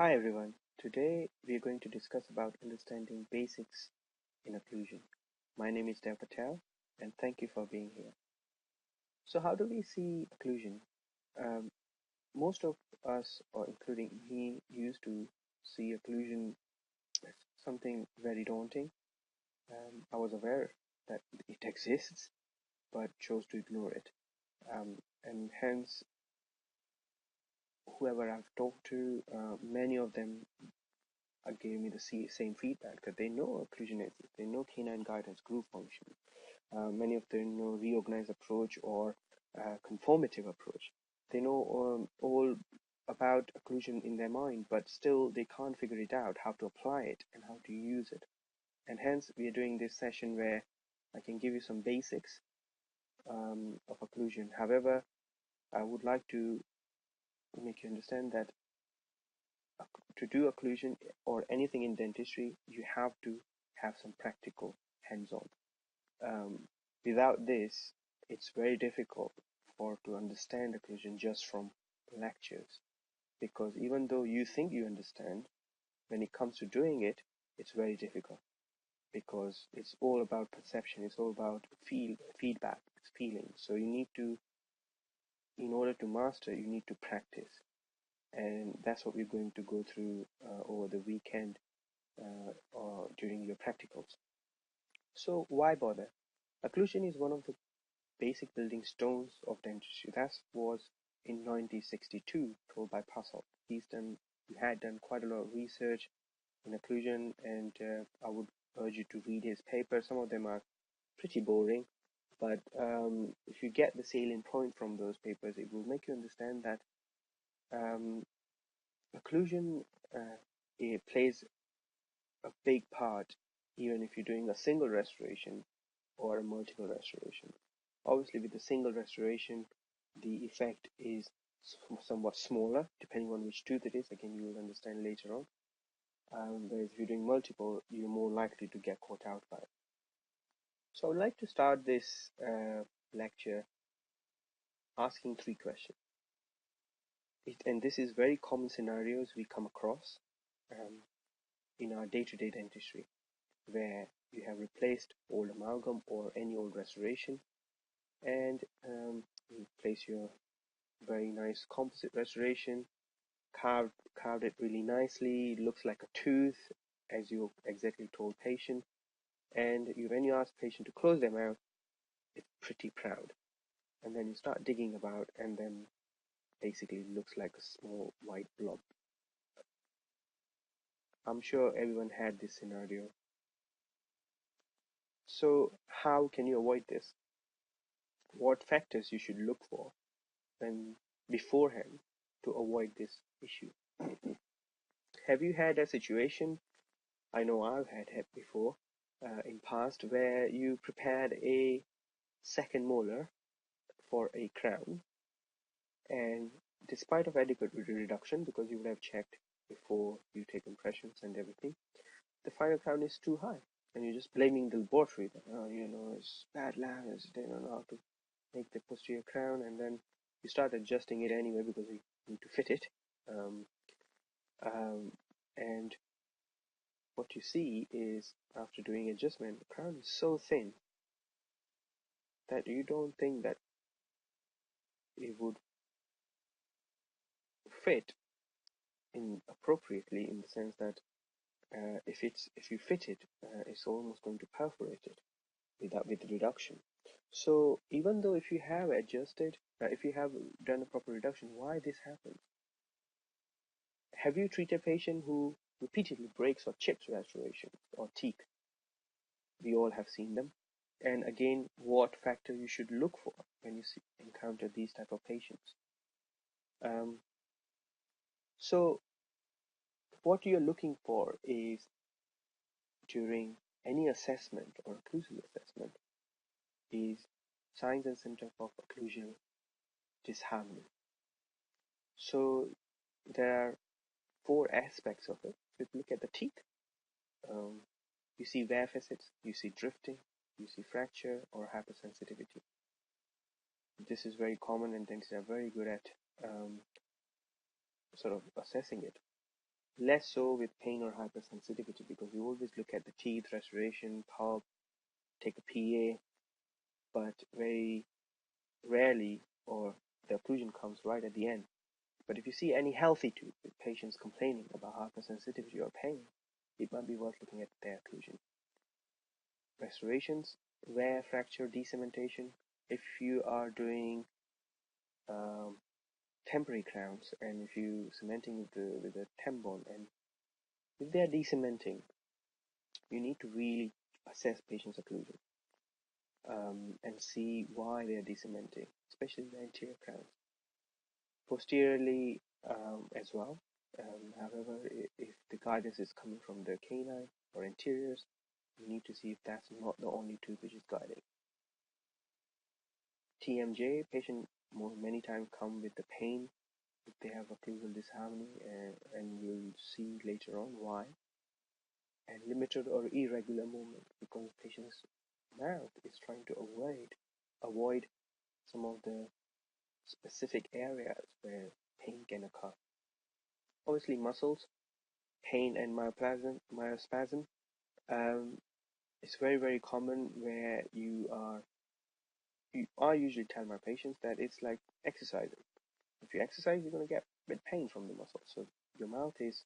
Hi everyone. Today we are going to discuss about understanding basics in occlusion. My name is Dev Patel and thank you for being here. So how do we see occlusion? Um, Most of us, or including me, used to see occlusion as something very daunting. I was aware that it exists but chose to ignore it. And hence, whoever I've talked to, many of them gave me the same feedback that they know occlusion exists, they know canine guide has groove function. Many of them know reorganized approach or conformative approach. They know all about occlusion in their mind, but still they can't figure it out how to apply it and how to use it. And hence, we are doing this session where I can give you some basics of occlusion. However, I would like to make you understand that to do occlusion or anything in dentistry, you have to have some practical hands-on. Without this, it's very difficult to understand occlusion just from lectures, because even though you think you understand, when it comes to doing it, it's very difficult because it's all about perception, it's all about feedback, it's feeling. So you need to, in order to master, you need to practice, and that's what we're going to go through over the weekend or during your practicals. So why bother? Occlusion is one of the basic building stones of dentistry. That was in 1962 told by Passau. He had done quite a lot of research in occlusion, and I would urge you to read his papers. Some of them are pretty boring, but if you get the salient point from those papers, it will make you understand that occlusion it plays a big part even if you're doing a single restoration or a multiple restoration. Obviously, with the single restoration, the effect is somewhat smaller depending on which tooth it is. Again, you will understand later on. Whereas if you're doing multiple, you're more likely to get caught out by it. So I would like to start this lecture asking three questions. And this is very common scenarios we come across in our day-to-day dentistry, where you have replaced old amalgam or any old restoration, and you place your very nice composite restoration, carved it really nicely, looks like a tooth as you exactly told patient, and when you ask patient to close their mouth, it's pretty proud, and then you start digging about, and then basically it looks like a small white blob. I'm sure everyone had this scenario. So how can you avoid this? What factors you should look for when beforehand to avoid this issue? Have you had a situation, I know I've had it before in past, where you prepared a second molar for a crown, and despite of adequate reduction, because you would have checked before you take impressions and everything, the final crown is too high, and you're just blaming the laboratory that, it's bad labs, they don't know how to make the posterior crown, and then you start adjusting it anyway because you need to fit it. And what you see is, after doing adjustment, the crown is so thin that you don't think that it would fit in appropriately, in the sense that if you fit it, it's almost going to perforate it with reduction. So even though if you have adjusted, if you have done a proper reduction, why this happens? Have you treated a patient who repeatedly breaks or chips restoration or teeth? We all have seen them. And again, what factor you should look for when you encounter these type of patients. So what you're looking for is, during any assessment or occlusive assessment, is signs and symptoms of occlusal disharmony. So there are four aspects of it. If you look at the teeth, you see wear facets, you see drifting, you see fracture or hypersensitivity. This is very common, and dentists are very good at sort of assessing it. less so with pain or hypersensitivity, because we always look at the teeth, restoration, pulp, take a PA, but very rarely, or the occlusion comes right at the end. But if you see any healthy tooth with patients complaining about hypersensitivity or pain, it might be worth looking at their occlusion. Restorations, rare fracture decementation. If you are doing temporary crowns, and if you cementing with the tem bond, and if they are decementing, you need to really assess patient's occlusion and see why they are decementing, especially the anterior crowns. Posteriorly as well. However, if the guidance is coming from the canine or anteriors, you need to see if that's not the only tooth which is guiding. TMJ, patient many times come with the pain if they have occlusal disharmony, and you'll see later on why. And limited or irregular movement, because patient's mouth is trying to avoid some of the specific areas where pain can occur. Obviously, muscles, pain and myospasm. It's very common where I usually tell my patients that it's like exercising. If you exercise, you're going to get a bit pain from the muscle. So your mouth is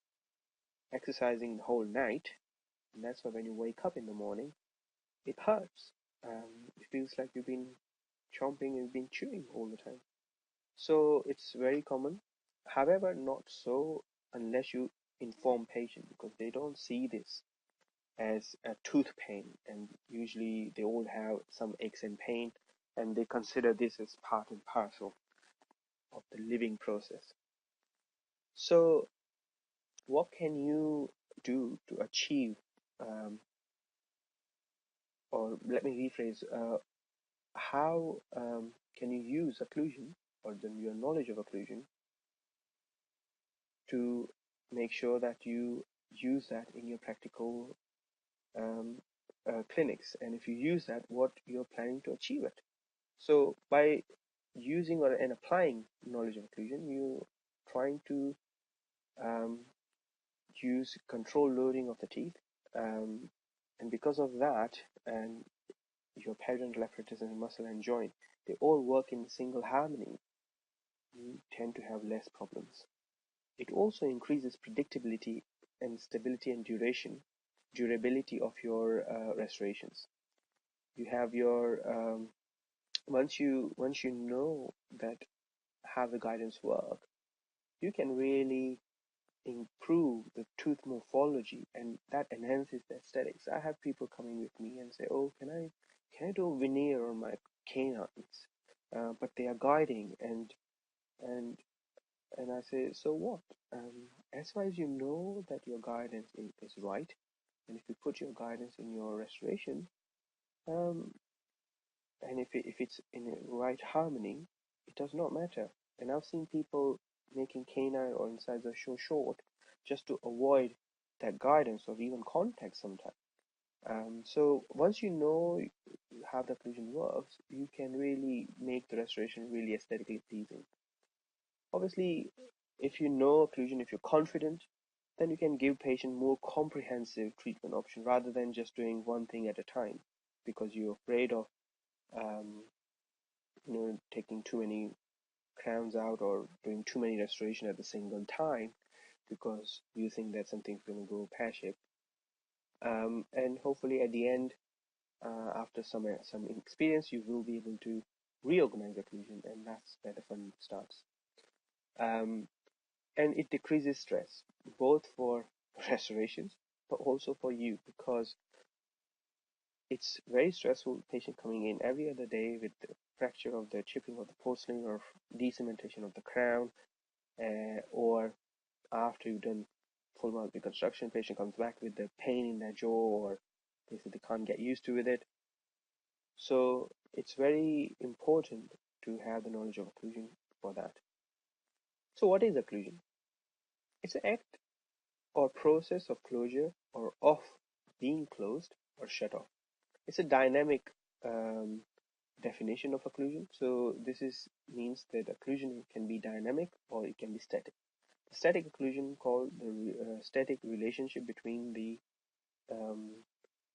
exercising the whole night, and that's why when you wake up in the morning, it hurts. It feels like you've been chomping and been chewing all the time. So it's very common. However, not so unless you inform patient, because they don't see this as a tooth pain, and usually they all have some aches and pain, and they consider this as part and parcel of the living process. So what can you do to achieve, or let me rephrase, how can you use occlusion, or your knowledge of occlusion, to make sure that you use that in your practical clinics, and if you use that, what you're planning to achieve it. So by using and applying knowledge of occlusion, you're trying to use controlled loading of the teeth, and because of that, and your periodontal apparatus and muscle and joint, they all work in single harmony, you tend to have less problems. It also increases predictability and stability and durability of your restorations. You have your once you know that how the guidance work, you can really improve the tooth morphology, and that enhances the aesthetics. I have people coming with me and say, "Oh, can I do a veneer on my canines?" But they are guiding, and I say, "So what? As far as you know that your guidance is right, and if you put your guidance in your restoration, um, and if it's in the right harmony, it does not matter." And I've seen people making canine or incisors so short just to avoid that guidance or even contact sometimes. So once you know how the occlusion works, you can really make the restoration really aesthetically pleasing. Obviously, if you know occlusion, if you're confident, then you can give patient more comprehensive treatment option rather than just doing one thing at a time, because you're afraid of taking too many crowns out or doing too many restoration at the single time, because you think that something's going to go pear-shaped. And hopefully at the end, after some experience, you will be able to reorganize occlusion, and that's where the fun starts. And it decreases stress, both for restorations, but also for you, because it's very stressful, patient coming in every other day with the fracture of the chipping of the porcelain or decementation of the crown, or after you've done full mouth reconstruction, patient comes back with the pain in their jaw, or they say they can't get used to with it. So it's very important to have the knowledge of occlusion for that. So what is occlusion? It's an act or process of closure or of being closed or shut off. It's a dynamic definition of occlusion. So this means that occlusion can be dynamic or it can be static. Static occlusion, called the static relationship between the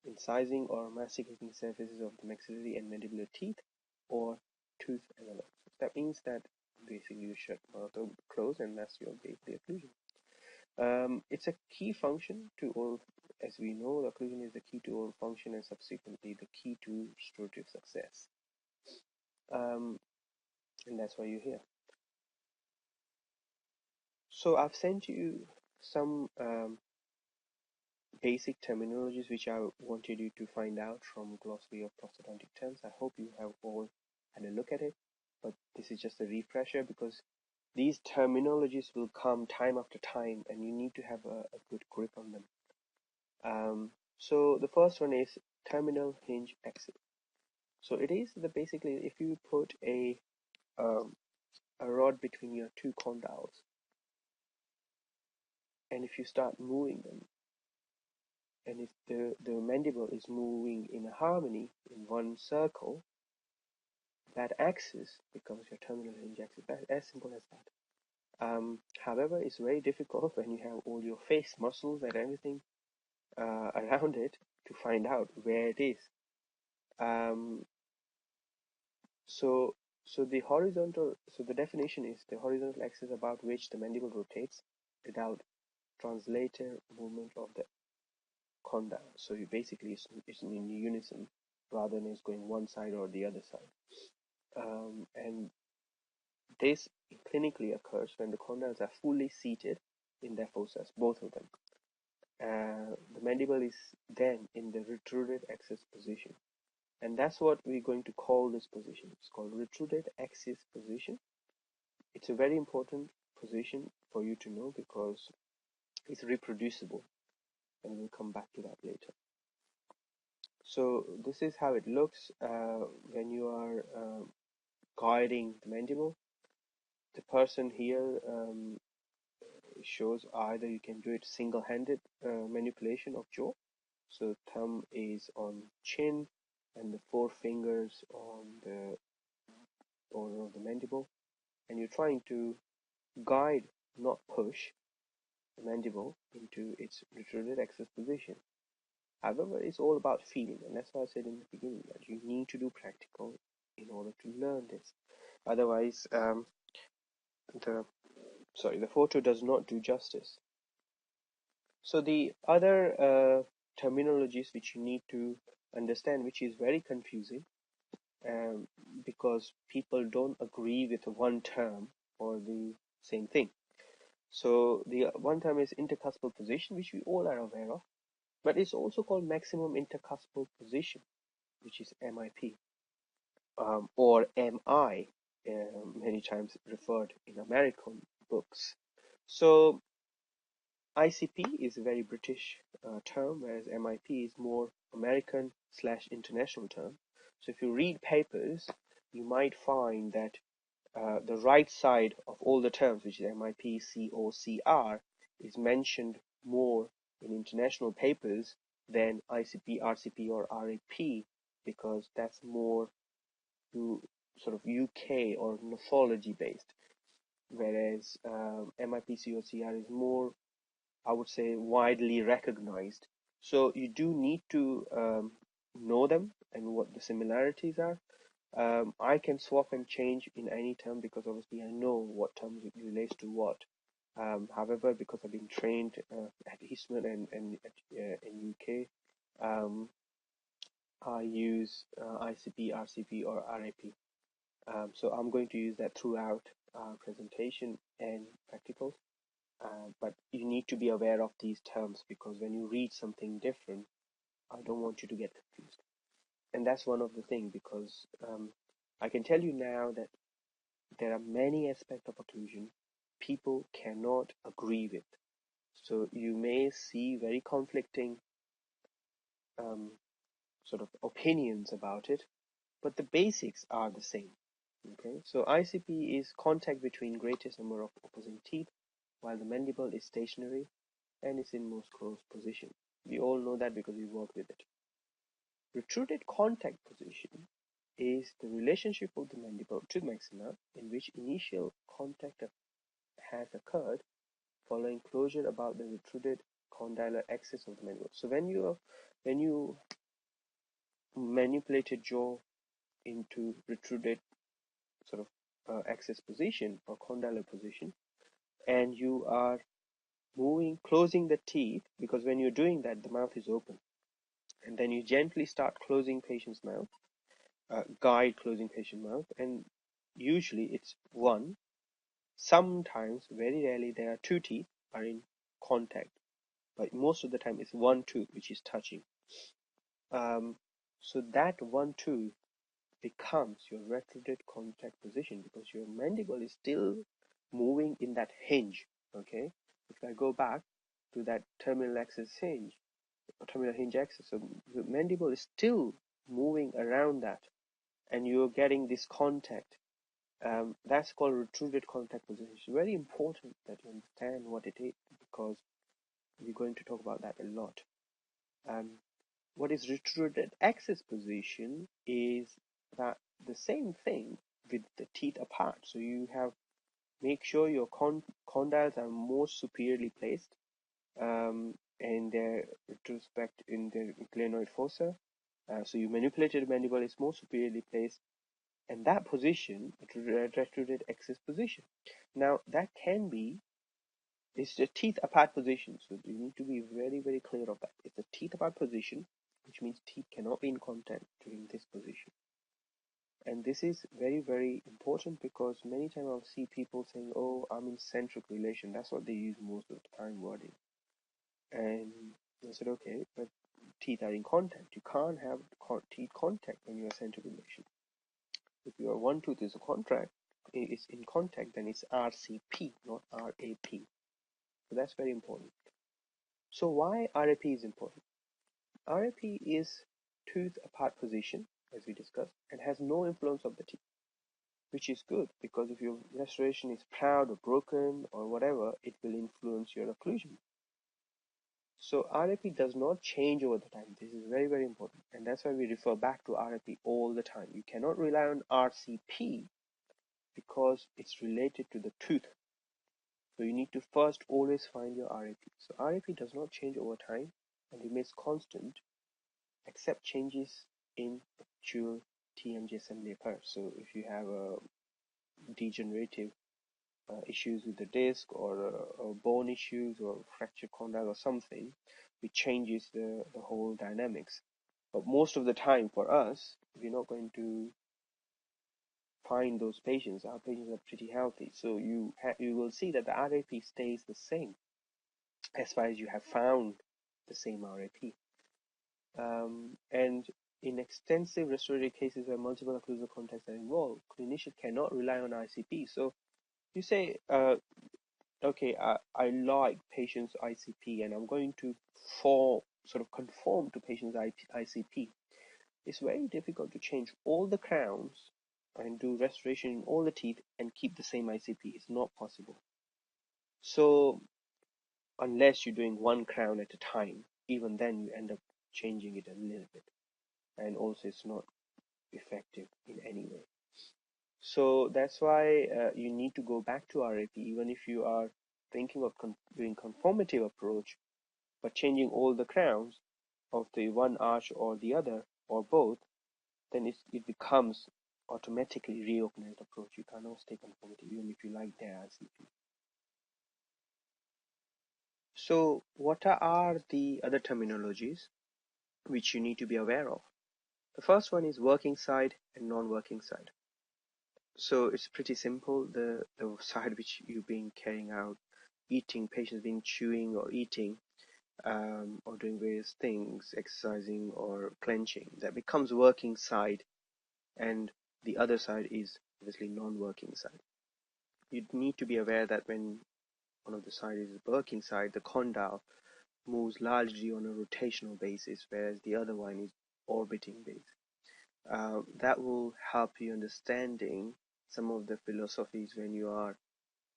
incising or masticating surfaces of the maxillary and mandibular teeth or tooth analogs. That means that basically you shut mouth close, and that's your basically occlusion. It's a key function to oral, as we know, the occlusion is the key to oral function and subsequently the key to restorative success. And that's why you're here. So I've sent you some basic terminologies which I wanted you to find out from Glossary of Prosthodontic Terms. I hope you have all had a look at it, but this is just a refresher because these terminologies will come time after time and you need to have a good grip on them. So the first one is terminal hinge exit. So it is basically if you put a rod between your two condyles, and if you start moving them, and if the mandible is moving in a harmony in one circle, that axis becomes your terminal hinge axis. That's as simple as that. However, it's very difficult when you have all your face muscles and everything around it to find out where it is. So the definition is the horizontal axis about which the mandible rotates without translator movement of the condyle. So you basically it's in unison rather than it's going one side or the other side. And this clinically occurs when the condyles are fully seated in their fossas, both of them. The mandible is then in the retruded axis position. And that's what we're going to call this position. It's called retruded axis position. It's a very important position for you to know because it's reproducible, and we'll come back to that later. So this is how it looks when you are guiding the mandible. The person here shows either you can do it single-handed manipulation of jaw. So thumb is on chin and the four fingers on the border of the mandible, and you're trying to guide, not push, the mandible into its retruded axis position. However, it's all about feeling, and that's why I said in the beginning that you need to do practical in order to learn this. Otherwise, the photo does not do justice. So the other terminologies which you need to understand, which is very confusing, because people don't agree with one term or the same thing. So the one term is intercuspal position, which we all are aware of, but it's also called maximum intercuspal position, which is MIP, or MI, many times referred in American books. So ICP is a very British term, whereas MIP is more American/international term. So if you read papers, you might find that the right side of all the terms, which is MIP, COCR, is mentioned more in international papers than ICP, RCP, or RAP, because that's more to sort of UK or morphology based, whereas MIP, COCR is more, I would say, widely recognized. So you do need to know them and what the similarities are. I can swap and change in any term because obviously I know what terms it relates to what. However, because I've been trained at Eastman and in UK, I use ICP, RCP, or RAP. So I'm going to use that throughout our presentation and practicals. But you need to be aware of these terms because when you read something different, I don't want you to get confused. And that's one of the things, because I can tell you now that there are many aspects of occlusion people cannot agree with. So you may see very conflicting sort of opinions about it, but the basics are the same. Okay, so ICP is contact between greatest number of opposing teeth while the mandible is stationary and is in most closed position. We all know that because we work with it. Retruded contact position is the relationship of the mandible to the maxilla in which initial contact has occurred following closure about the retruded condylar axis of the mandible. So when you manipulate your jaw into retruded sort of axis position or condylar position, and you are closing the teeth, because when you're doing that, the mouth is open, and then you gently start closing patient's mouth, guide closing patient mouth, and usually it's one. Sometimes, very rarely, there are two teeth are in contact, but most of the time it's one tooth which is touching. So that one tooth becomes your retrograde contact position, because your mandible is still moving in that hinge. Okay, if I go back to that terminal axis hinge, or terminal hinge axis, so the mandible is still moving around that, and you're getting this contact. That's called retruded contact position. It's very important that you understand what it is, because we're going to talk about that a lot. What is retruded axis position is that the same thing with the teeth apart. So you have make sure your condyles are more superiorly placed, and their retrospect in the glenoid fossa. So you manipulated mandible is more superiorly placed, and that position, retruded axis position. Now that can be, it's the teeth apart position, so you need to be very, very clear of that. It's a teeth apart position, which means teeth cannot be in contact during this position. And this is very, very important, because many times I'll see people saying, oh, I'm in centric relation. That's what they use most of the time wording. And I said, okay, but teeth are in contact. You can't have teeth contact when you're centric relation. If your one tooth is in contact, then it's RCP, not RAP. So that's very important. So why RAP is important? RAP is tooth apart position, as we discussed, and has no influence of the teeth, which is good, because if your restoration is proud or broken or whatever, it will influence your occlusion. So RAP does not change over the time. This is very, very important, and that's why we refer back to RAP all the time. You cannot rely on RCP because it's related to the tooth. So you need to first always find your RAP. So RAP does not change over time and remains constant, except changes in actual TMJ assembly occur. So if you have a degenerative issues with the disc, or bone issues, or fracture condyle or something, which changes the whole dynamics. But most of the time for us, we're not going to find those patients. Our patients are pretty healthy, so you will see that the RAP stays the same as far as you have found the same RAP. And in extensive restorative cases where multiple occlusal contacts are involved, clinicians cannot rely on ICP. So you say, okay, I like patients' ICP, and I'm going to sort of conform to patients' ICP. It's very difficult to change all the crowns and do restoration in all the teeth and keep the same ICP. It's not possible. So unless you're doing one crown at a time, even then you end up changing it a little bit, and also it's not effective in any way. So that's why you need to go back to RAP, even if you are thinking of doing conformative approach, but changing all the crowns of the one arch or the other or both, then it becomes automatically reorganized approach. You cannot stay conformity even if you like the RCP. So what are the other terminologies which you need to be aware of? The first one is working side and non-working side. So it's pretty simple. The side which you've been carrying out, eating, patients been chewing or eating, or doing various things, exercising or clenching, that becomes working side, and the other side is obviously non-working side. You need to be aware that when one of the side is the working side, the condyle moves largely on a rotational basis, whereas the other one is orbiting base. That will help you understanding some of the philosophies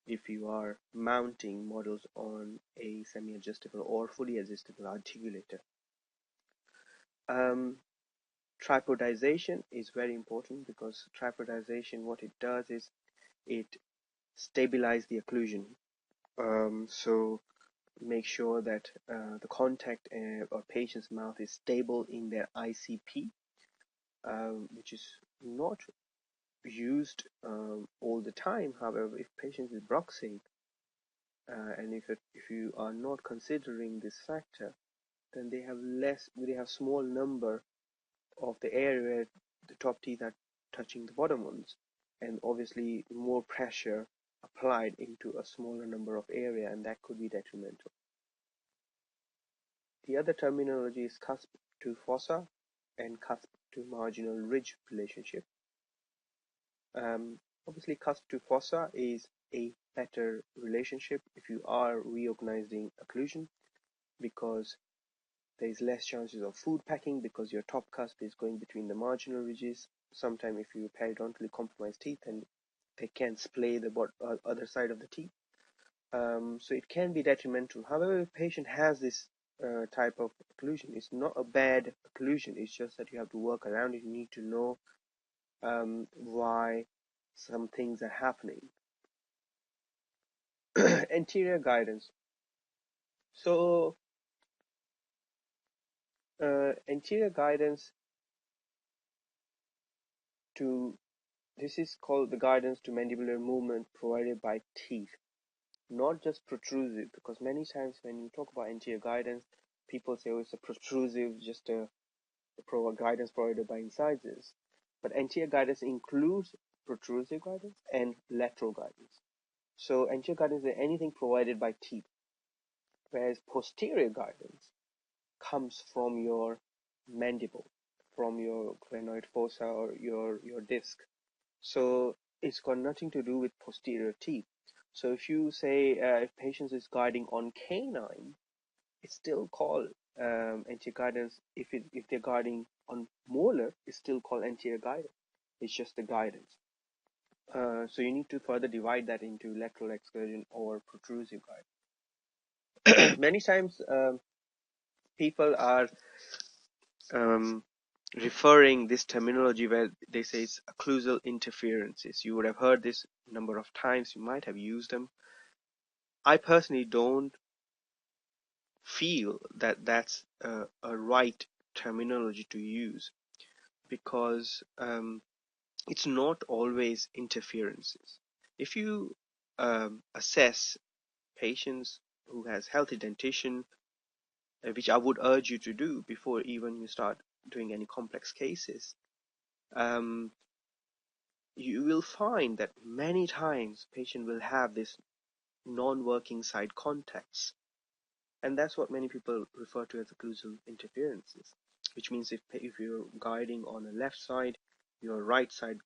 if you are mounting models on a semi-adjustable or fully adjustable articulator. Tripodization is very important, because tripodization, what it does is it stabilizes the occlusion. So make sure that the contact or patient's mouth is stable in their ICP, which is not used all the time. However, if patient is bruxing, and if you are not considering this factor, then they have small number of the area where the top teeth are touching the bottom ones, and obviously more pressure applied into a smaller number of area, and that could be detrimental. The other terminology is cusp to fossa and cusp to marginal ridge relationship. Obviously, cusp to fossa is a better relationship if you are reorganizing occlusion, because there is less chances of food packing because your top cusp is going between the marginal ridges. Sometimes if you periodontally compromise teeth, then they can splay the other side of the teeth. So it can be detrimental. However, if a patient has this type of occlusion, it's not a bad occlusion. It's just that you have to work around it. You need to know why some things are happening. Anterior guidance. So anterior guidance this is called the guidance to mandibular movement provided by teeth, not just protrusive, because many times when you talk about anterior guidance, people say, oh, it's a protrusive, just a guidance provided by incisors. But anterior guidance includes protrusive guidance and lateral guidance. So anterior guidance is anything provided by teeth, whereas posterior guidance comes from your mandible, from your glenoid fossa or your disc. So it's got nothing to do with posterior teeth. So if you say if patient is guiding on canine, it's still called anterior guidance. If they're guiding on molar, it's still called anterior guidance. It's just the guidance. So you need to further divide that into lateral excursion or protrusive guidance. Many times people are referring this terminology where they say it's occlusal interferences. You would have heard this a number of times. You might have used them. I personally don't feel that that's a right terminology to use, because it's not always interferences. If you assess patients who has healthy dentition, which I would urge you to do before even you start doing any complex cases, you will find that many times patient will have this non-working side contacts, and that's what many people refer to as occlusal interferences, which means if you're guiding on a left side, your right side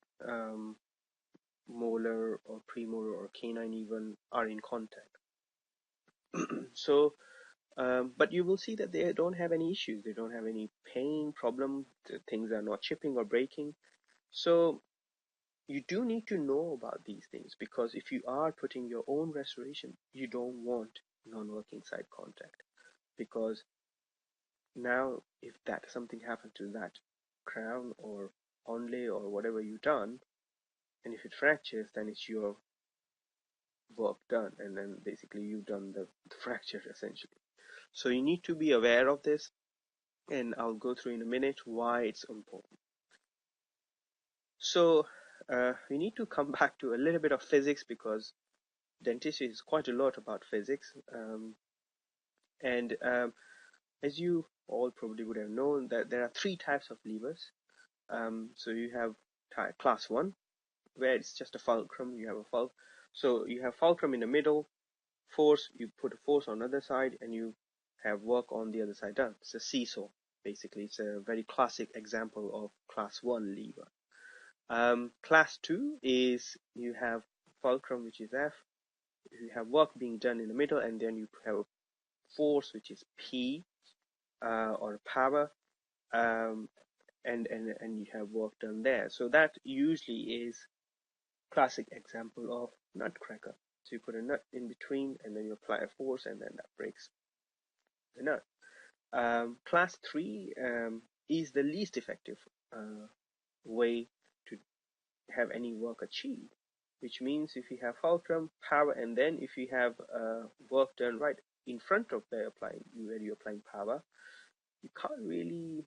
molar or premolar or canine even are in contact. So but you will see that they don't have any issues, they don't have any pain problem, things are not chipping or breaking. So you do need to know about these things, because if you are putting your own restoration, you don't want non-working side contact, because now if that something happened to that crown or onlay or whatever you've done, and if it fractures, then it's your work done, and then basically you've done the fracture essentially. So you need to be aware of this, and I'll go through in a minute why it's important. So we need to come back to a little bit of physics, because dentistry is quite a lot about physics. And as you all probably would have known, that there are three types of levers. So you have class 1, where it's just a fulcrum. You have a so you have fulcrum in the middle, force, you put a force on the other side, and you have work on the other side done. It's a seesaw, basically. It's a very classic example of class 1 lever. Class 2 is you have fulcrum, which is F, you have work being done in the middle, and then you have a force, which is P, or power, and you have work done there. So that usually is classic example of nutcracker. So you put a nut in between, and then you apply a force, and then that breaks the nut. Class 3 is the least effective way to have any work achieved, which means if you have fulcrum, power, and then if you have work done right in front of where you're applying power, you can't really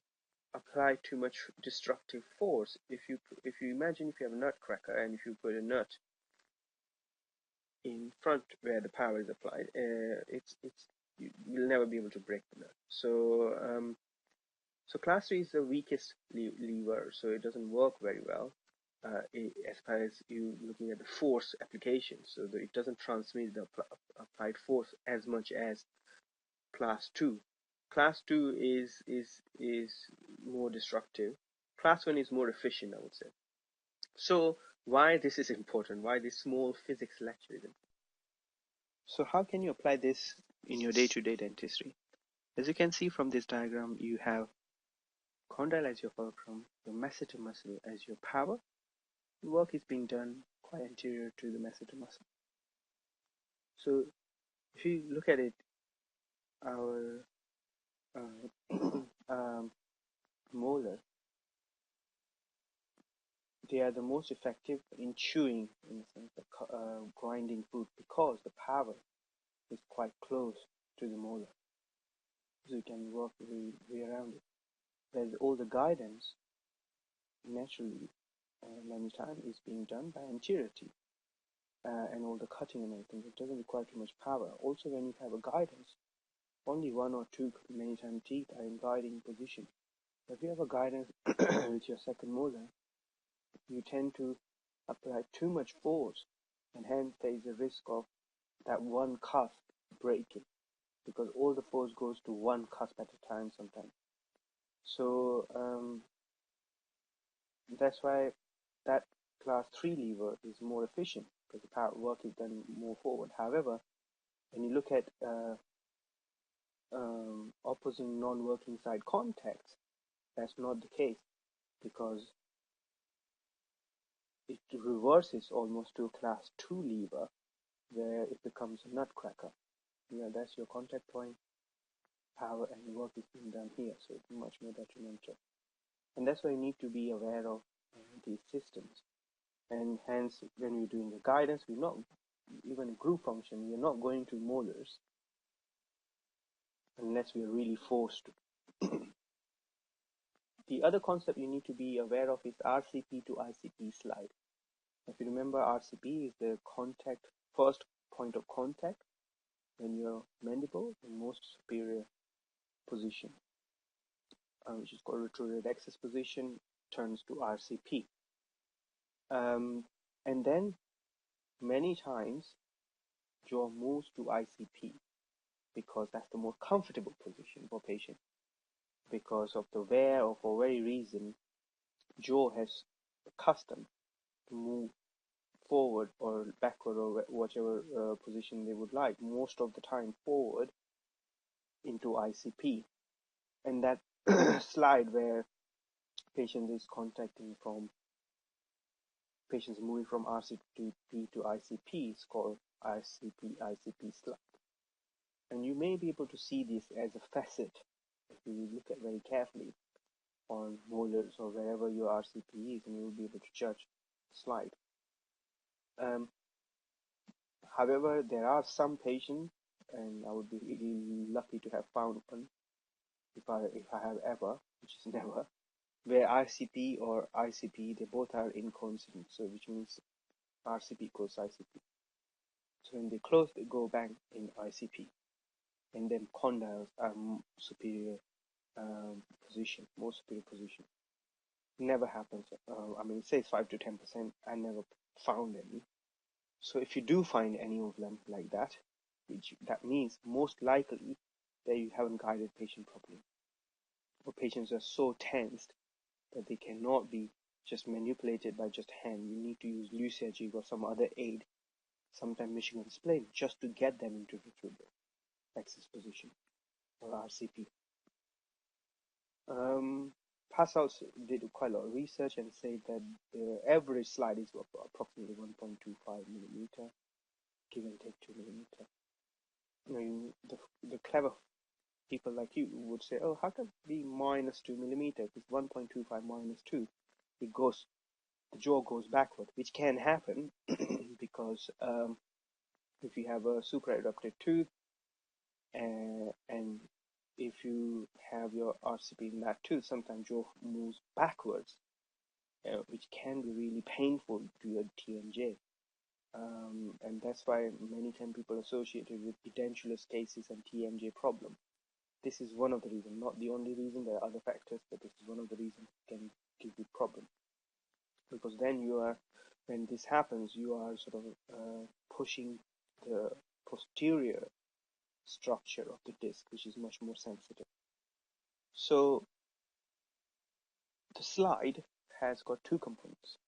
apply too much destructive force. If you imagine if you have a nutcracker and if you put a nut in front where the power is applied, you'll never be able to break the nut. So class 3 is the weakest lever, so it doesn't work very well as far as you looking at the force application. So that it doesn't transmit the applied force as much as class 2. Class 2 is more destructive. Class 1 is more efficient, I would say. So why this is important? Why this small physics lecture is important? So how can you apply this in your day-to-day dentistry? As you can see from this diagram, you have condyle as your fulcrum, your masseter muscle as your power. The work is being done quite anterior to the masseter muscle. So if you look at it, our molar, they are the most effective in chewing, in a sense, grinding food, because the power is quite close to the molar, so you can work way around it. Whereas all the guidance, naturally, many times is being done by anterior teeth, and all the cutting and everything. It doesn't require too much power. Also, when you have a guidance, only one or two, many times, teeth are in guiding position. But if you have a guidance with your second molar, you tend to apply too much force, and hence there is a risk of that one cusp breaking, because all the force goes to one cusp at a time sometimes. So that's why that class 3 lever is more efficient, because the power work is done more forward. However, when you look at opposing non-working side contacts, that's not the case, because it reverses almost to a class 2 lever, where it becomes a nutcracker. Yeah, that's your contact point, power, and work is being done here, so it's much more detrimental. And that's why you need to be aware of these systems. And hence, when we're doing the guidance, we're not, even group function, we're not going to molars unless we're really forced to. The other concept you need to be aware of is RCP to ICP slide. If you remember, RCP is the first point of contact when your mandible in most superior position, which is called retrograde axis position, turns to RCP. And then many times jaw moves to ICP, because that's the more comfortable position for patient. Because of the wear or for very reason, jaw has accustomed to move forward or backward or whichever position they would like, most of the time forward into ICP. And that slide where patient is contacting from, patients moving from RCP to ICP is called ICP slide. And you may be able to see this as a facet if you look at very carefully on molars or wherever your RCP is, and you will be able to judge the slide. However, there are some patients, and I would be really lucky to have found one, if I have ever, which is never, where RCP or ICP, they both are inconsistent, so which means RCP goes ICP. So when they close, they go back in ICP, and then condyles are superior position, more superior position. Never happens. I mean, it says 5 to 10%. I never found any. So if you do find any of them like that, that means most likely that you haven't guided patient properly, or patients are so tensed that they cannot be just manipulated by just hand. You need to use Lucia jig or some other aid, sometimes Michigan splint, just to get them into retrograde axis position or RCP. Pascal did quite a lot of research and said that the average slide is approximately 1.25 millimeter, give and take 2 millimeter. I mean, the clever people like you would say, oh, how can it be minus 2 millimeter? If it's 1.25 minus 2, the jaw goes backward, which can happen, because if you have a supraerupted tooth and if you have your RCP in that tooth, sometimes jaw moves backwards, which can be really painful to your TMJ. And that's why many times people associated with edentulous cases and TMJ problem. This is one of the reasons, not the only reason. There are other factors, but this is one of the reasons it can give you problem. Because then when this happens, you are sort of pushing the posterior structure of the disc, which is much more sensitive. So the slide has got two components.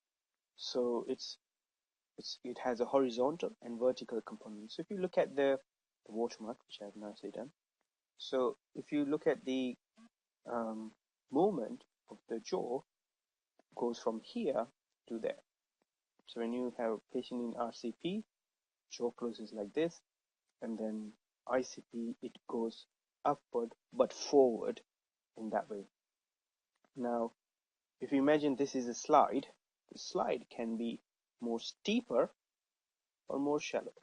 So it has a horizontal and vertical component. So if you look at the watermark, which I have nicely done. So if you look at the movement of the jaw, goes from here to there. So when you have a patient in RCP, jaw closes like this, and then ICP, it goes upward but forward in that way. Now, if you imagine this is a slide, the slide can be more steeper or more shallow.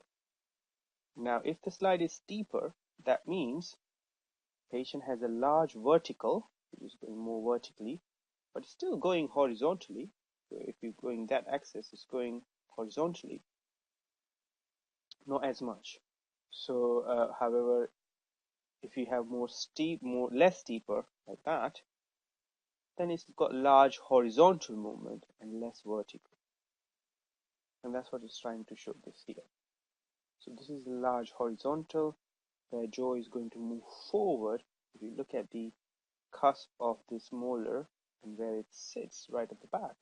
Now, if the slide is steeper, that means patient has a large vertical, which is going more vertically, but it's still going horizontally. So if you're going that axis, it's going horizontally, not as much. So, however, if you have less steeper like that, then it's got large horizontal movement and less vertical. And that's what it's trying to show this here. So this is a large horizontal, where jaw is going to move forward. If you look at the cusp of this molar and where it sits right at the back,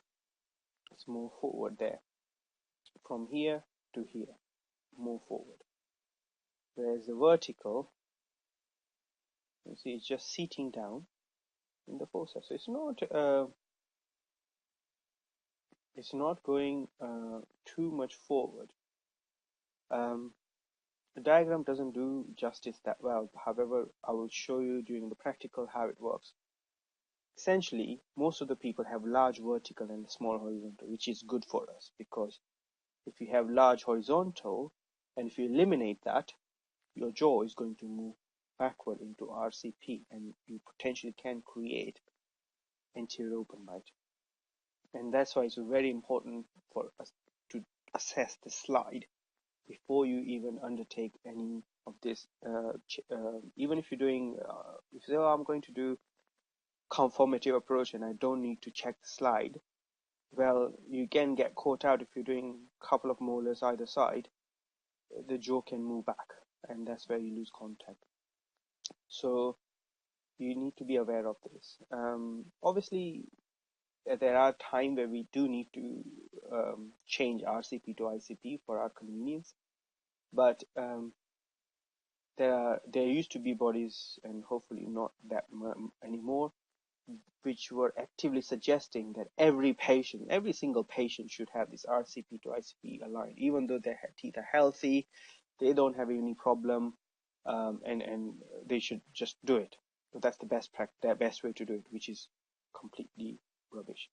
it's move forward there. From here to here, move forward. Whereas the vertical, you see, it's just seating down in the fossa. So it's not going too much forward. The diagram doesn't do justice that well. However, I will show you during the practical how it works. Essentially, most of the people have large vertical and small horizontal, which is good for us, because if you have large horizontal and if you eliminate that, your jaw is going to move backward into RCP, and you potentially can create anterior open bite. And that's why it's very important for us to assess the slide before you even undertake any of this. Even if you're doing, if you say, oh, I'm going to do conformity approach and I don't need to check the slide, well, you can get caught out if you're doing a couple of molars either side. The jaw can move back, and that's where you lose contact. So you need to be aware of this. Obviously, there are times where we do need to change RCP to ICP for our convenience, but there used to be bodies, and hopefully not that anymore, which were actively suggesting that every single patient should have this RCP to ICP aligned, even though their teeth are healthy, they don't have any problem, and they should just do it. But that's the best way to do it, which is completely rubbish.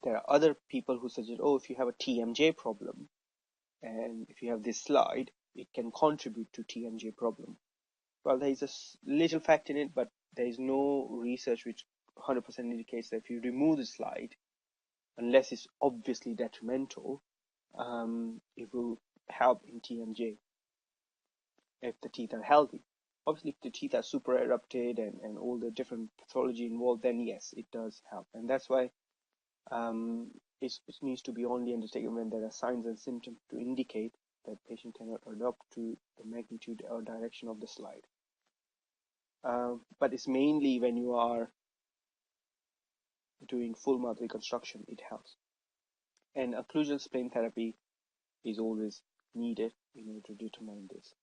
There are other people who suggest, oh, if you have a TMJ problem, and if you have this slide, it can contribute to TMJ problem. Well, there is a little fact in it, but there is no research which 100% indicates that if you remove the slide, unless it's obviously detrimental, it will help in TMJ if the teeth are healthy. Obviously, if the teeth are super erupted and all the different pathology involved, then yes, it does help. And that's why it needs to be only undertaken when there are signs and symptoms to indicate that patient cannot adapt to the magnitude or direction of the slide. But it's mainly when you are doing full mouth reconstruction, it helps. And occlusion splint therapy is always needed in order to determine this.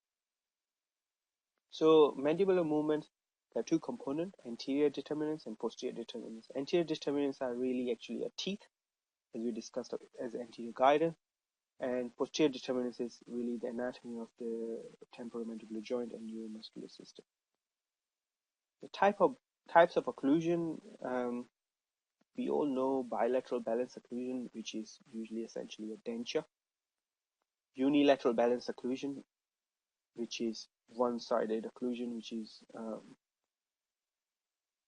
So mandibular movements, there are two components, anterior determinants and posterior determinants. Anterior determinants are really actually a teeth, as we discussed as anterior guidance, and posterior determinants is really the anatomy of the temporomandibular joint and neuromuscular system. The types of occlusion, we all know bilateral balance occlusion, which is usually essentially a denture. unilateral balanced occlusion, which is one-sided occlusion, which is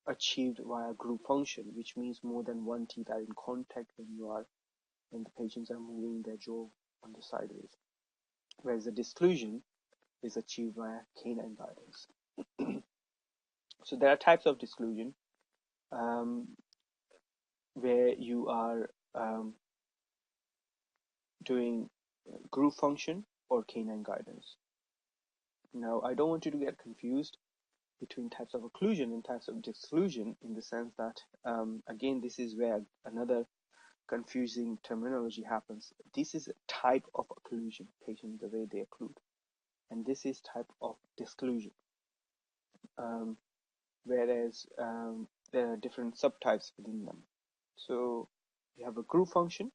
achieved via group function, which means more than one teeth are in contact when the patients are moving their jaw on the sideways. Whereas the disclusion is achieved via canine guidance. So there are types of disclusion where you are doing group function or canine guidance. Now, I don't want you to get confused between types of occlusion and types of disclusion, in the sense that, again, this is where another confusing terminology happens. This is a type of occlusion, patient, the way they occlude, and this is type of disclusion. Whereas there are different subtypes within them. So you have a group function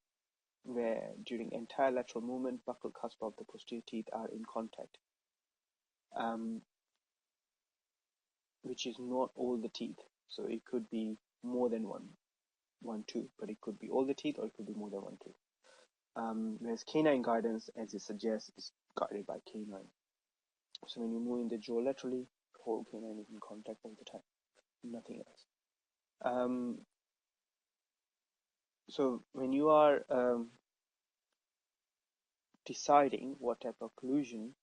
where during entire lateral movement, buccal cusp of the posterior teeth are in contact, which is not all the teeth. So it could be more than one tooth, but it could be all the teeth, or it could be more than one tooth. Whereas canine guidance, as it suggests, is guided by canine. So when you move in the jaw laterally, the whole canine is in contact all the time, nothing else. So when you are deciding what type of occlusion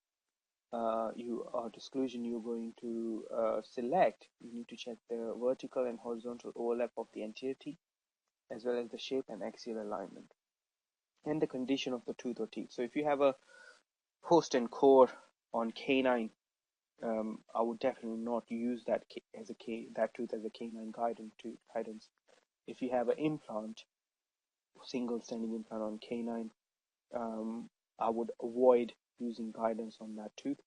disclusion you're going to select, you need to check the vertical and horizontal overlap of the anterior teeth, as well as the shape and axial alignment, and the condition of the tooth or teeth. So if you have a post and core on canine, I would definitely not use that tooth as a canine guidance. If you have an implant, single standing implant on canine, I would avoid using guidance on that tooth,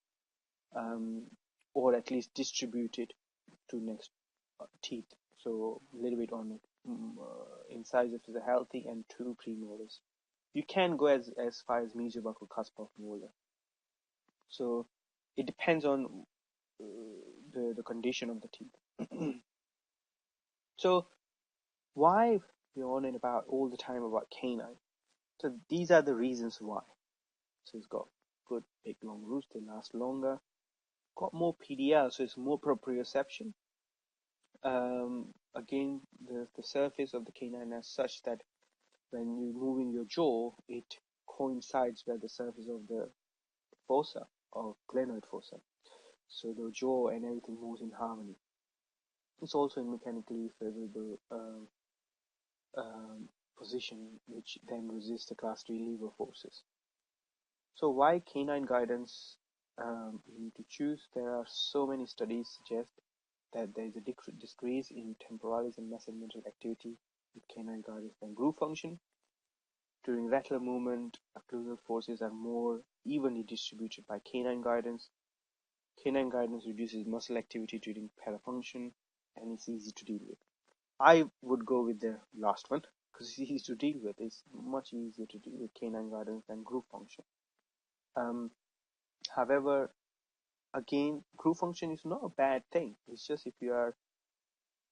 or at least distribute it to next teeth. So a little bit on it, incisors is a healthy and 2 premolars. You can go as far as mesiobuccal cusp of molar. So it depends on the condition of the teeth. So why we're on and about all the time about canine? So these are the reasons why. So it's got good big long roots, they last longer, got more PDL, so it's more proprioception. Again, the surface of the canine is such that when you're moving your jaw, it coincides with the surface of the fossa or glenoid fossa. So the jaw and everything moves in harmony. It's also in mechanically favorable position, which then resists the class 3 lever forces. So why canine guidance you need to choose? There are so many studies suggest that there is a decrease in temporalis and mesenteric activity with canine guidance than group function. During lateral movement, occlusal forces are more evenly distributed by canine guidance. Canine guidance reduces muscle activity during parafunction, and it's easy to deal with. I would go with the last one because it's easy to deal with. It's much easier to deal with canine guidance than group function. However, again, group function is not a bad thing. It's just if you are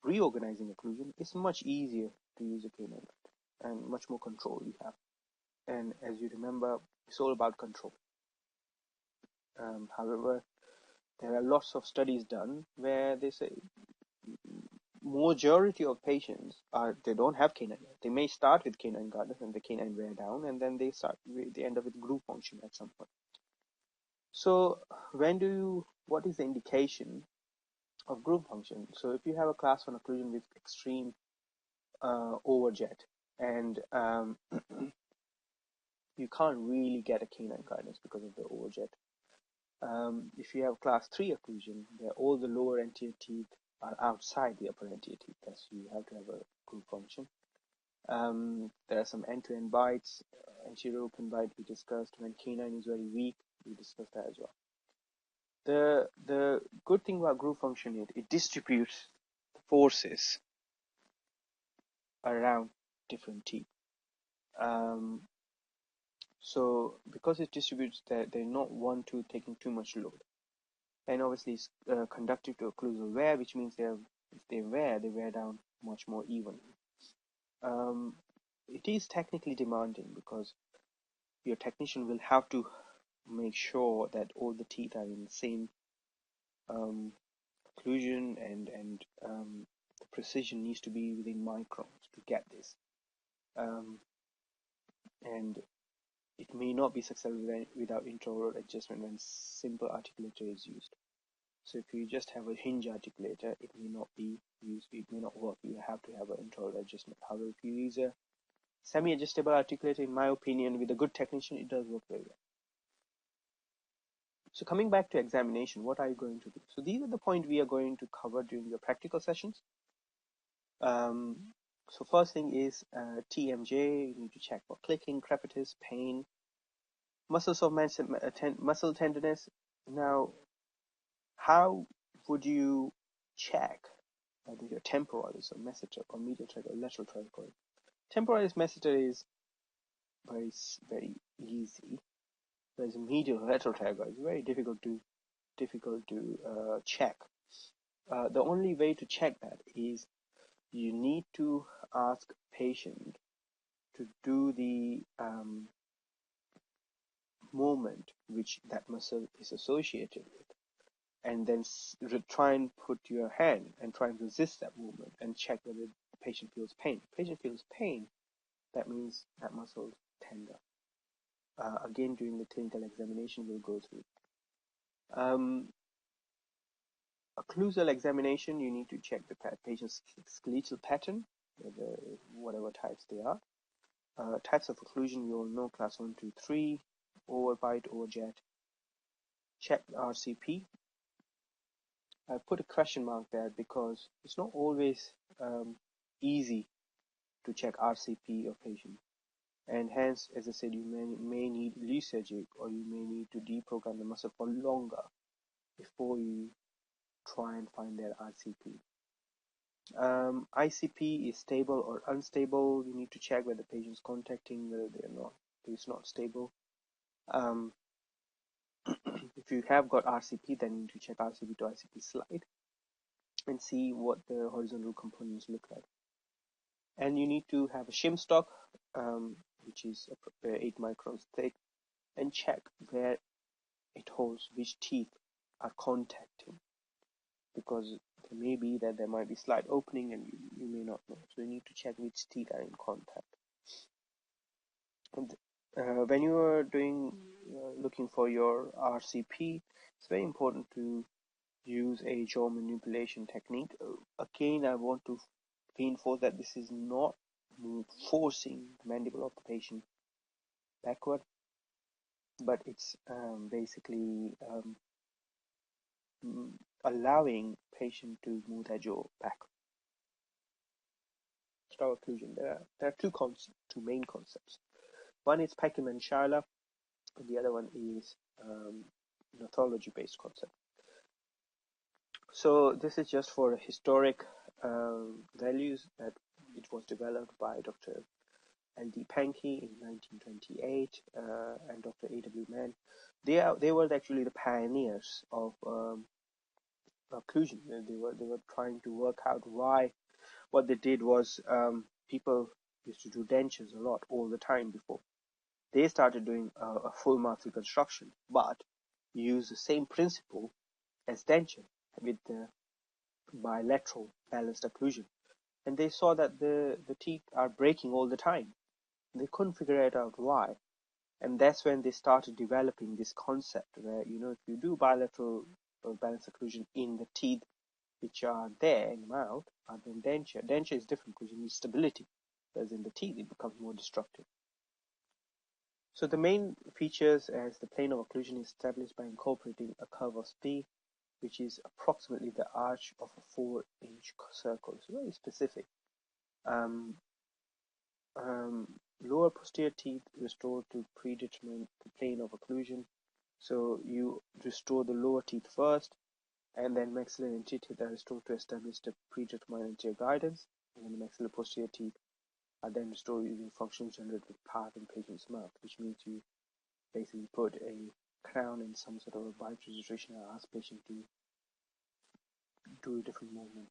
reorganizing occlusion, it's much easier to use a canine and much more control you have. And as you remember, it's all about control. However, there are lots of studies done where they say majority of patients they don't have canine. They may start with canine guidance and the canine wear down, and then they end up with group function at some point. So what is the indication of group function? So if you have a class 1 occlusion with extreme overjet, and you can't really get a canine guidance because of the overjet. If you have class 3 occlusion, where all the lower anterior teeth are outside the upper anterior teeth, that's you have to have a group function. There are some end-to-end bites, anterior open bite we discussed. When canine is very weak, we discussed that as well. The good thing about group function is it distributes forces around different teeth. So because it distributes, they're not one tooth taking too much load. And obviously it's conductive to occlusal wear, which means if they wear down much more evenly. It is technically demanding because your technician will have to make sure that all the teeth are in the same occlusion, and the precision needs to be within microns to get this. And it may not be successful without intraoral adjustment when simple articulator is used. So if you just have a hinge articulator, it may not be used, it may not work. You have to have an intraoral adjustment. However, if you use a semi-adjustable articulator, in my opinion, with a good technician, it does work very well. So coming back to examination, what are you going to do? So these are the points we are going to cover during your practical sessions. So first thing is TMJ. You need to check for clicking, crepitus, pain, muscles of muscle tenderness. Now, how would you check whether your temporalis or masseter or medial trapezoid or lateral trapezoid? Temporalis masseter is very easy. Whereas medial or lateral trapezoid is very difficult to check. The only way to check that is you need to ask patient to do the movement which that muscle is associated with, and then try and put your hand and try and resist that movement and check whether the patient feels pain. If the patient feels pain, that means that muscle is tender. Again, during the clinical examination, we'll go through. Occlusal examination, you need to check the patient's skeletal pattern, whatever types they are. Types of occlusion, you all know, class 1, 2, 3, overbite, overjet. Check RCP. I put a question mark there because it's not always easy to check RCP of patient. And hence, as I said, you may need lysergic, or you may need to deprogram the muscle for longer before you try and find their RCP. ICP is stable or unstable. You need to check whether the patient is contacting, whether it's not stable. If you have got RCP, then you need to check RCP to ICP slide and see what the horizontal components look like. And you need to have a shim stock, which is 8 microns thick, and check where it holds, which teeth are contacting, because it may be that there might be slight opening and you may not know. So you need to check which teeth are in contact. And when you are looking for your RCP, it's very important to use a jaw manipulation technique. Again, I want to reinforce that this is not forcing the mandible of the patient backward, but it's basically allowing patient to move their jaw back. Start occlusion. There are two main concepts. One is Peckham and Schuyler, and the other one is orthology-based concept. So this is just for historic values that it was developed by Dr. L.D. Pankey in 1928 and Dr. A.W. Mann. They were actually the pioneers of occlusion. They were trying to work out why. What they did was people used to do dentures a lot all the time before. They started doing a full mouth reconstruction, but use the same principle as denture with the bilateral balanced occlusion. And they saw that the teeth are breaking all the time. They couldn't figure it out why. And that's when they started developing this concept where, if you do bilateral balanced occlusion in the teeth which are there in the mouth, other than denture. Denture is different because you need stability, whereas in the teeth it becomes more destructive. So the main features as the plane of occlusion is established by incorporating a curve of P, which is approximately the arch of a 4-inch circle. It's very specific. Lower posterior teeth restored to predetermine the plane of occlusion. So you restore the lower teeth first, and then maxillary anterior teeth are restored to establish the predetermined anterior guidance, and then the maxillary posterior teeth are then restored using functional generated path in patient's mouth, which means you basically put a crown in some sort of a bite registration and ask patient to do a different movement,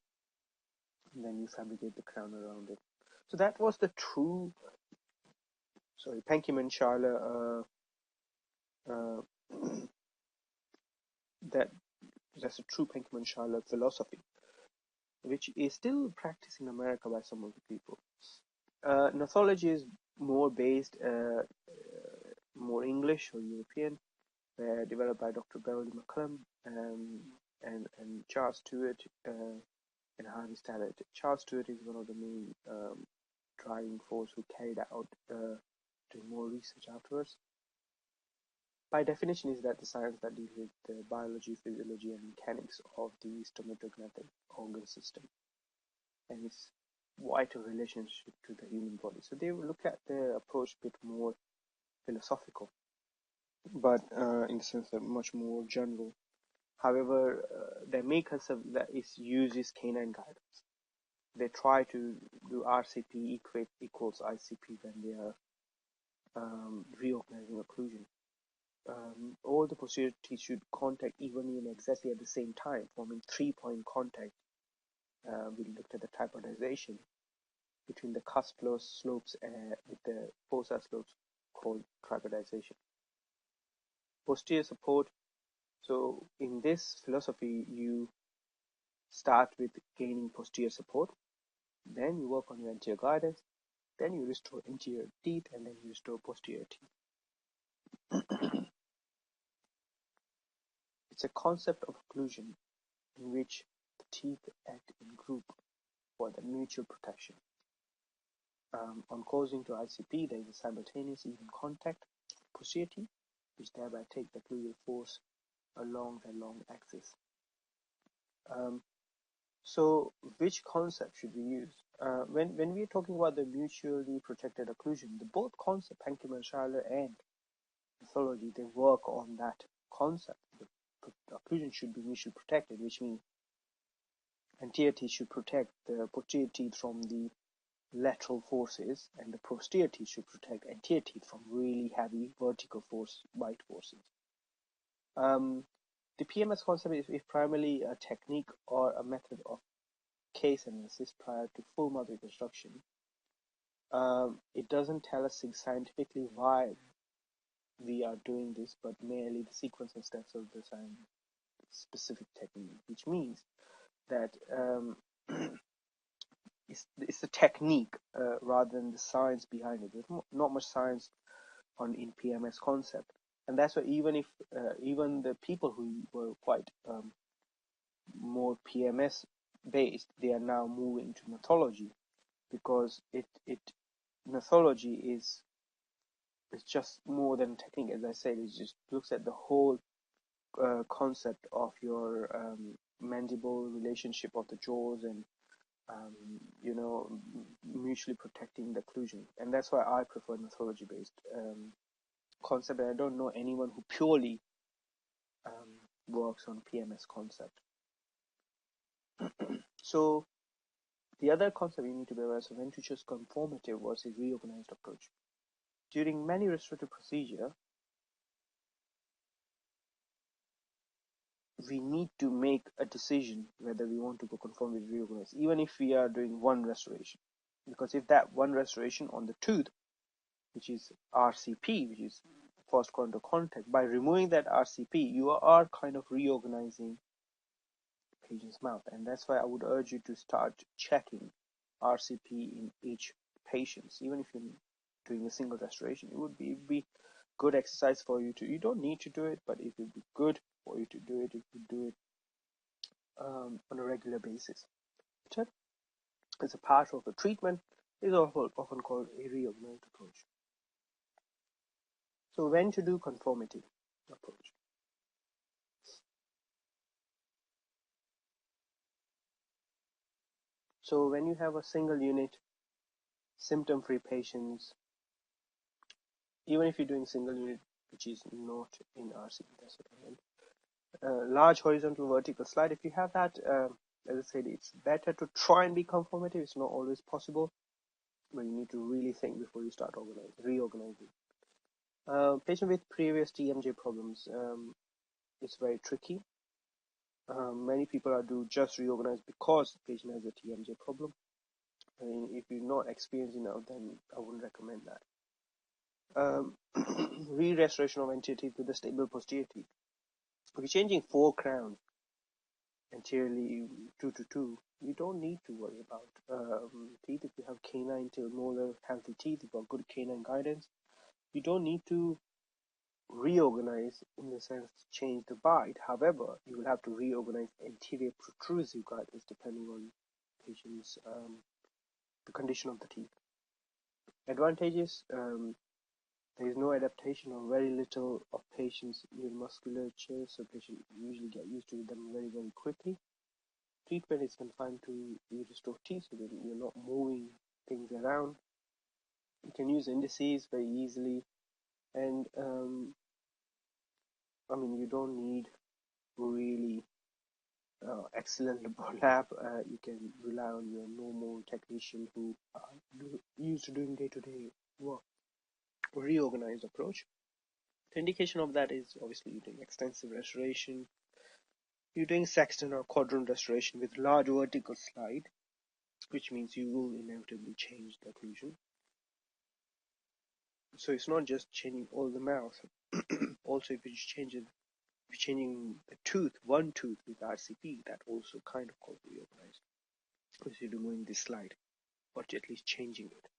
and then you fabricate the crown around it. So that was the true and Schaller, that's a true Penkiman and Schaller philosophy, which is still practiced in America by some of the people. Gnostology is more based, more English or European, developed by Dr. Beverly McCullum and Charles Stewart and Harvey Stallett. Charles Stewart is one of the main driving force who carried out doing more research afterwards. By definition, is that the science that deals with the biology, physiology, and mechanics of the stomatognathid organ system and its vital relationship to the human body. So they will look at the approach a bit more philosophical, but in the sense that much more general. However, their main concept that uses canine guidance. They try to do RCP equals ICP when they are reorganizing occlusion. All the posterior teeth should contact evenly and exactly at the same time, forming 3-point contact. We looked at the tripodization between the cusp slopes with the fossa slopes, called tripodization. Posterior support. So in this philosophy, you start with gaining posterior support, then you work on your anterior guidance, then you restore anterior teeth, and then you restore posterior teeth. It's a concept of occlusion in which the teeth act in group for the mutual protection. On causing to ICP, there is a simultaneous even contact of posterior teeth, which thereby take the occlusal force along the long axis. So which concept should we use? When we are talking about the mutually protected occlusion, the both concept, Penkiman, Schaller, and gnostology, they work on that concept. The occlusion should be mutually protected, which means anterior teeth should protect the posterior teeth from the lateral forces, and the posterior teeth should protect anterior teeth from really heavy vertical force, bite forces. The PMS concept is primarily a technique or a method of case analysis prior to full mouth reconstruction. It doesn't tell us scientifically why we are doing this, but merely the sequence and steps of the specific technique, which means that it's the technique rather than the science behind it. There's not much science in PMS concept. And that's why even the people who were quite more PMS based, they are now moving to gnostology, because gnostology is just more than technique. As I said, it just looks at the whole concept of your mandible relationship of the jaws and mutually protecting the occlusion. And that's why I prefer gnostology based concept, and I don't know anyone who purely works on PMS concept. So the other concept you need to be aware of when to choose conformative versus reorganized approach. During many restorative procedure, we need to make a decision whether we want to go conform with reorganized, even if we are doing one restoration. Because if that one restoration on the tooth, which is RCP, which is first contact, by removing that RCP, you are kind of reorganizing the patient's mouth. And that's why I would urge you to start checking RCP in each patient. Even if you're doing a single restoration, it would be good exercise for you to, you don't need to do it, but it would be good for you to do it if you do it on a regular basis. As a part of the treatment, is often called a reorganized approach. So when to do conformity approach? So when you have a single unit, symptom-free patients, even if you're doing single unit, which is not in RCP, that's what I meant. Large horizontal vertical slide, if you have that, as I said, it's better to try and be conformative. It's not always possible, but you need to really think before you start reorganizing. Patient with previous TMJ problems, it's very tricky. Many people do just reorganize because the patient has a TMJ problem. I mean, if you're not experienced enough, then I wouldn't recommend that. Re-restoration of anterior teeth with a stable posterior teeth. If you're changing 4 crowns anteriorly 2 to 2, you don't need to worry about teeth. If you have canine till molar healthy teeth, you've got good canine guidance, you don't need to reorganize in the sense to change the bite. However, you will have to reorganize anterior protrusive guidance depending on patient's the condition of the teeth. Advantages: there is no adaptation or very little of patients' neuromusculature, so patients usually get used to them very, very quickly. Treatment is confined to the restored teeth, so that you're not moving things around. You can use indices very easily, and I mean, you don't need really excellent lab. You can rely on your normal technician who are used to doing day-to-day work. Reorganized approach. The indication of that is obviously you're doing extensive restoration. You're doing sexton or quadrant restoration with large vertical slide, which means you will inevitably change the occlusion. So it's not just changing all the mouth. Also, if you're changing the tooth, one tooth with RCP, that also kind of calls reorganized, because you're removing this slide, or at least changing it.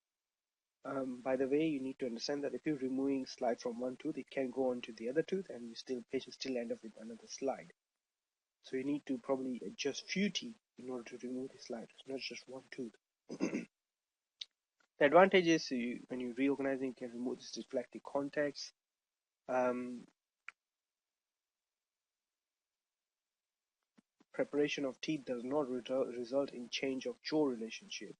By the way, you need to understand that if you're removing slide from one tooth, it can go onto the other tooth, and patient still end up with another slide. So you need to probably adjust few teeth in order to remove the slide. It's not just one tooth. The advantage is when you're reorganizing, you can remove this reflective context. Preparation of teeth does not result in change of jaw relationship.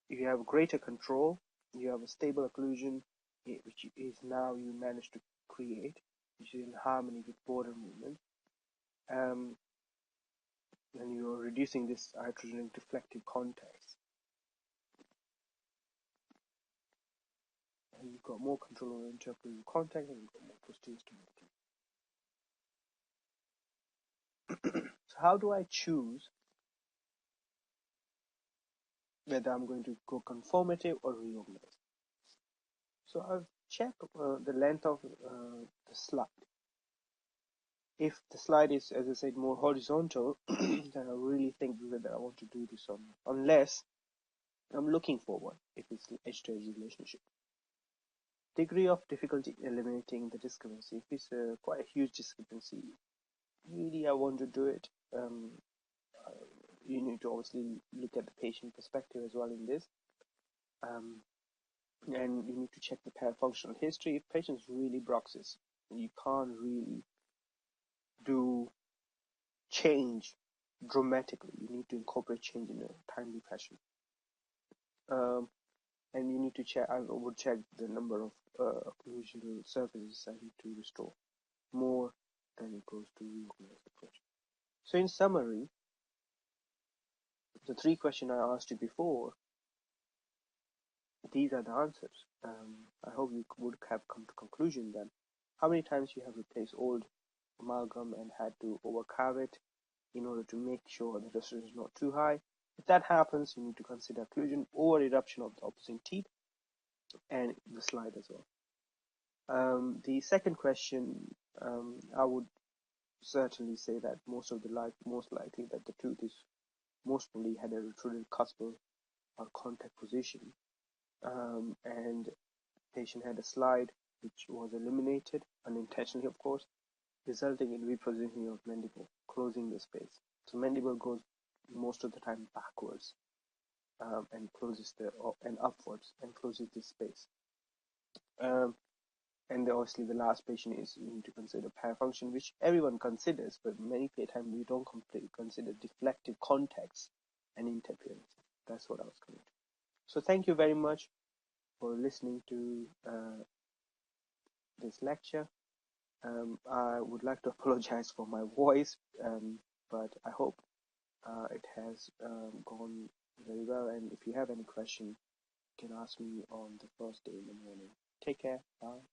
You have greater control. You have a stable occlusion, which is now you manage to create, which is in harmony with border movement. And you're reducing this iatrogenic deflective context. And you've got more control over interpretive contact, and you've got more posterior stability. So how do I choose whether I'm going to go conformative or reorganize? So I've checked the length of the slide. If the slide is, as I said, more horizontal, then I really think whether I want to do this or not, unless I'm looking for one, if it's an edge-to-edge relationship. Degree of difficulty eliminating the discrepancy. If it's quite a huge discrepancy, really I want to do it. You need to obviously look at the patient perspective as well in this. And you need to check the parafunctional history. If patient's really bruxis, you can't really do change dramatically. You need to incorporate change in a timely fashion. And you need to check, I would check the number of occlusional surfaces I need to restore more than it goes to reorganized approach. So in summary, the 3 questions I asked you before, these are the answers. I hope you would have come to conclusion that how many times you have replaced old amalgam and had to overcarve it in order to make sure the restoration is not too high. If that happens, you need to consider occlusion or eruption of the opposite teeth and the slide as well. The second question, I would certainly say that most likely that the tooth is most probably had a retruded cuspal or contact position, and patient had a slide which was eliminated unintentionally, of course, resulting in repositioning of mandible, closing the space. So mandible goes most of the time backwards and closes and upwards and closes this space. And obviously the last patient is you need to consider parafunction, which everyone considers, but many times we don't completely consider deflective context and interference. That's what I was coming to. So thank you very much for listening to this lecture. I would like to apologize for my voice, but I hope it has gone very well. And if you have any question, you can ask me on the first day in the morning. Take care. Bye.